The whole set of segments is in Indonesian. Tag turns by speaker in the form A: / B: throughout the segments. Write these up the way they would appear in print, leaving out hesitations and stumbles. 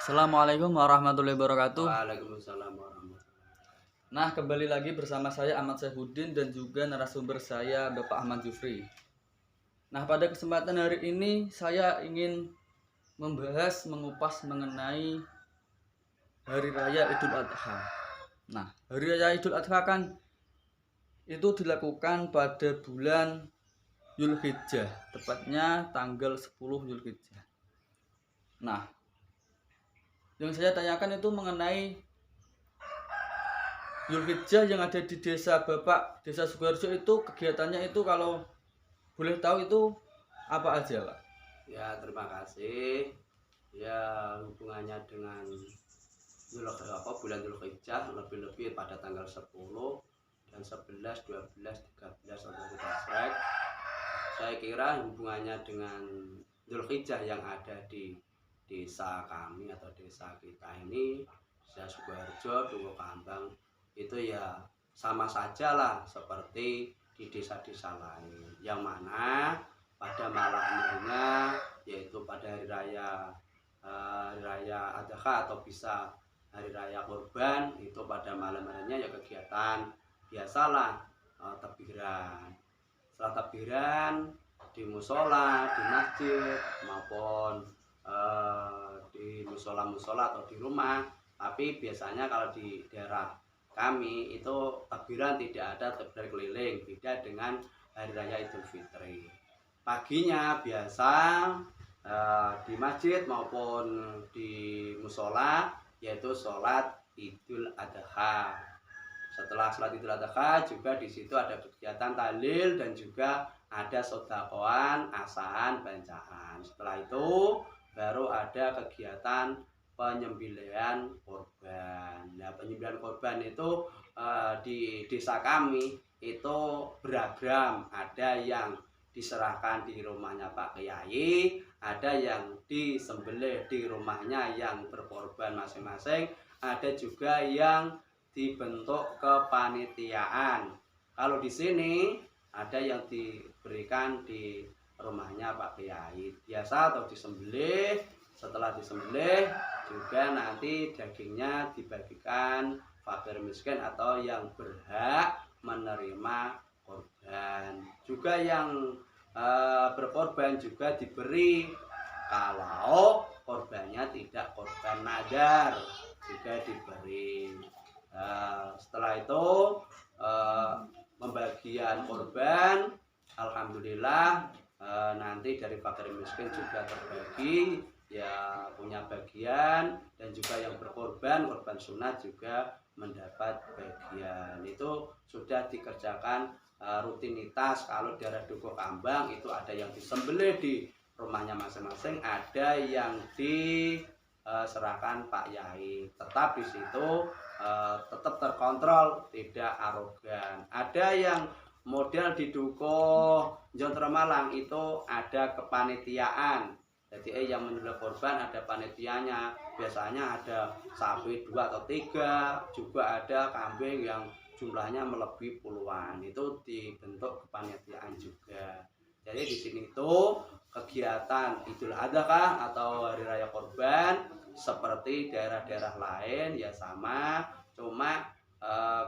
A: Assalamualaikum warahmatullahi wabarakatuh.
B: Waalaikumsalam warahmatullahi.
A: Nah, kembali lagi bersama saya Ahmad Saifuddin dan juga narasumber saya Bapak Ahmad Jufri. Nah, pada kesempatan hari ini saya ingin mengupas mengenai Hari Raya Idul Adha. Nah, Hari Raya Idul Adha kan itu dilakukan pada bulan Zulhijjah, tepatnya tanggal 10 Zulhijjah. Nah, yang saya tanyakan itu mengenai Zulhijjah yang ada di desa Bapak, Desa Sukoharjo itu kegiatannya itu kalau boleh tahu itu apa aja, Pak?
B: Ya, terima kasih. Ya, hubungannya dengan bulan Zulhijjah lebih-lebih pada tanggal 10 dan 11, 12, 13 atau kita strike. Saya kira hubungannya dengan Zulhijjah yang ada di desa kami atau desa kita ini, Desa Sukoharjo, Dukuh Kambang, itu ya sama saja lah seperti di desa-desa lain, yang mana pada malam harinya, yaitu pada hari raya Adha atau bisa hari raya Kurban, itu pada malam harinya ya kegiatan biasalah, takbiran. Setelah takbiran di musola, di masjid maupun di musola-musola atau di rumah. Tapi biasanya kalau di daerah kami itu takbiran tidak ada takbiran keliling, beda dengan hari raya Idul Fitri. Paginya biasa di masjid maupun di musola, yaitu sholat Idul Adha. Setelah sholat Idul Adha juga di situ ada kegiatan tahlil dan juga ada sedekah, asahan, bacaan. Setelah itu baru ada kegiatan penyembelihan korban. Nah, penyembelihan korban itu di desa kami itu beragam. Ada yang diserahkan di rumahnya Pak Kiai, ada yang disembelih di rumahnya yang berkorban masing-masing, ada juga yang dibentuk kepanitiaan. Kalau di sini ada yang diberikan di rumahnya Pak Kiai biasa atau disembelih. Setelah disembelih juga nanti dagingnya dibagikan fakir miskin atau yang berhak menerima korban. Juga yang berkorban juga diberi, kalau korbannya tidak korban nadar juga diberi. Setelah itu pembagian korban, alhamdulillah nanti dari fakir miskin juga terbagi, ya punya bagian, dan juga yang berkorban, korban sunat juga mendapat bagian. Itu sudah dikerjakan rutinitas. Kalau daerah Dukuh Kambang itu ada yang disembelih di rumahnya masing-masing, ada yang diserahkan Pak Yai. Tetap di situ tetap terkontrol, tidak arogan. Ada yang model di Dukuh Jontro Malang itu ada kepanitiaan. Jadi yang menyembelih korban ada panitianya. Biasanya ada sapi 2 atau 3, juga ada kambing yang jumlahnya melebihi puluhan. Itu dibentuk kepanitiaan juga. Jadi di sini tuh kegiatan Idul Adha atau hari raya korban seperti daerah-daerah lain ya sama, cuma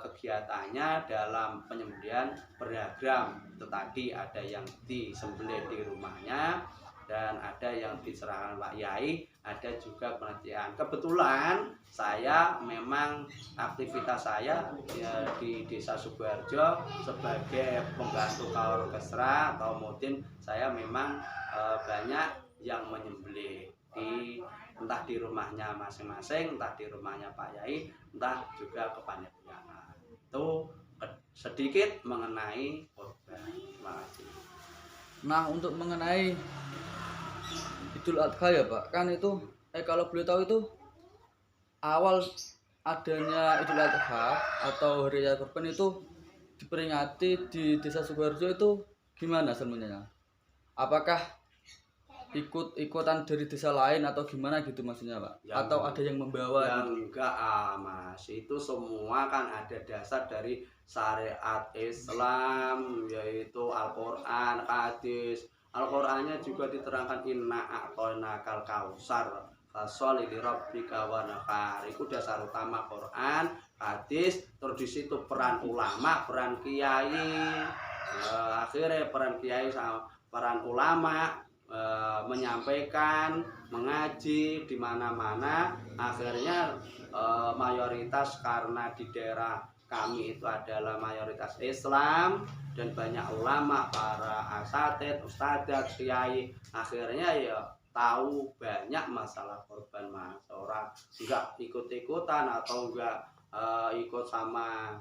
B: kegiatannya dalam penyembelihan beragam. Itu tadi ada yang disembelih di rumahnya dan ada yang diserahkan Pak Yai, ada juga penelitian. Kebetulan saya memang aktivitas saya ya, di Desa Sukoharjo sebagai pembantu kaorkestra atau mungkin saya memang banyak yang menyembelih di entah di rumahnya masing-masing, entah di rumahnya Pak Yai, entah juga kepanitiaan. Itu sedikit mengenai korban. Terima kasih.
A: Nah, untuk mengenai Idul Adha ya, Pak, kan itu kalau boleh tahu itu awal adanya Idul Adha atau Hari Raya Kurban itu diperingati di Desa Sukoharjo itu gimana sebenarnya? Apakah ikut-ikutan dari desa lain atau gimana gitu maksudnya, Pak? Atau ada yang membawa gitu?
B: Enggak, Mas, itu semua kan ada dasar dari syariat Islam, yaitu Al-Quran, hadis. Al-Qurannya juga diterangkan inna a'toinakal kausar fasholli li rabbika wanhar. Iku dasar utama Quran, hadis, terus di situ peran ulama, peran kiai. Akhirnya peran kiai sama peran ulama menyampaikan, mengaji di mana-mana. Akhirnya mayoritas karena di daerah kami itu adalah mayoritas Islam dan banyak ulama, para asatid, ustadzat, kiai. Akhirnya ya tahu banyak masalah korban mas, orang enggak ikut-ikutan atau enggak ikut sama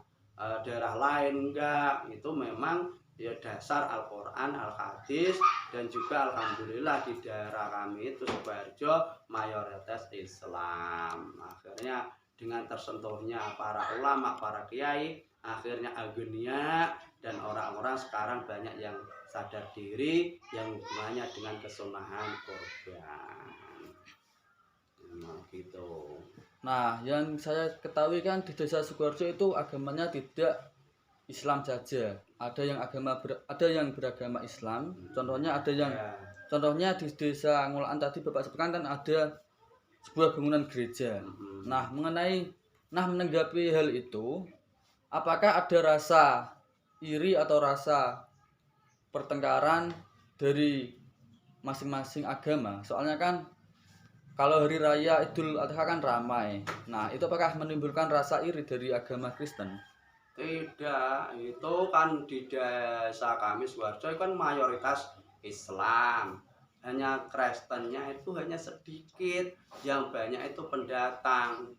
B: daerah lain, enggak. Itu memang ya dasar Al-Quran, Al-Hadis, dan juga alhamdulillah di daerah kami itu Sukoharjo mayoritas Islam. Akhirnya dengan tersentuhnya para ulama, para kiai, akhirnya agenia dan orang-orang sekarang banyak yang sadar diri yang hubungannya dengan kesunahan korban. Nah, gitu.
A: Nah, yang saya ketahui kan di desa Sukoharjo itu agamanya tidak Islam saja. Ada yang beragama Islam. Contohnya contohnya di desa Ngulaan tadi Bapak sebutkan kan ada sebuah bangunan gereja. Nah, menanggapi hal itu, apakah ada rasa iri atau rasa pertengkaran dari masing-masing agama? Soalnya kan kalau hari raya Idul Adha kan ramai. Nah, itu apakah menimbulkan rasa iri dari agama Kristen?
B: Tidak, itu kan di desa kami Sukoharjo kan mayoritas Islam. Hanya Kristennya itu hanya sedikit, yang banyak itu pendatang.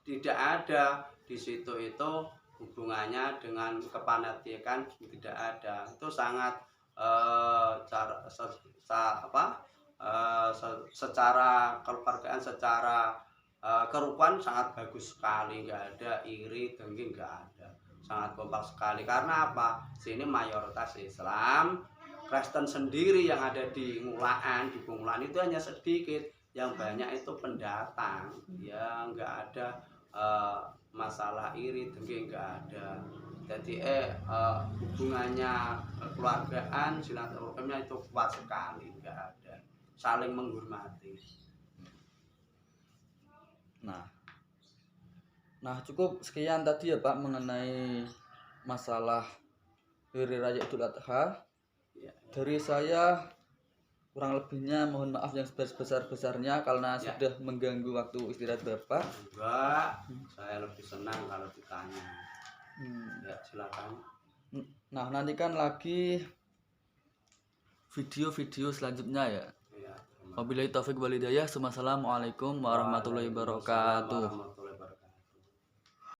B: Tidak ada di situ itu hubungannya dengan kepanatikan, tidak ada. Itu sangat secara keluargaan, secara kerukunan sangat bagus sekali, nggak ada iri dengki, nggak ada, sangat kompak sekali. Karena apa? Sini mayoritas Islam. Kristen sendiri yang ada di Ngulaan, di Ngulaan itu hanya sedikit, yang banyak itu pendatang. Ya nggak ada masalah iri dengki, nggak ada. Jadi hubungannya kekeluargaan, silaturahimnya itu kuat sekali, nggak ada, saling menghormati.
A: Nah, cukup sekian tadi ya Pak mengenai masalah Hari Raya Idul Adha. Dari saya kurang lebihnya mohon maaf yang sebesar-besarnya karena sudah mengganggu waktu istirahat Bapak.
B: Enggak, saya lebih senang kalau ditanya. Ya, silakan.
A: Nah, nantikan lagi video-video selanjutnya ya. Wabillahi taufiq wal hidayah. Wassalamualaikum warahmatullahi wabarakatuh.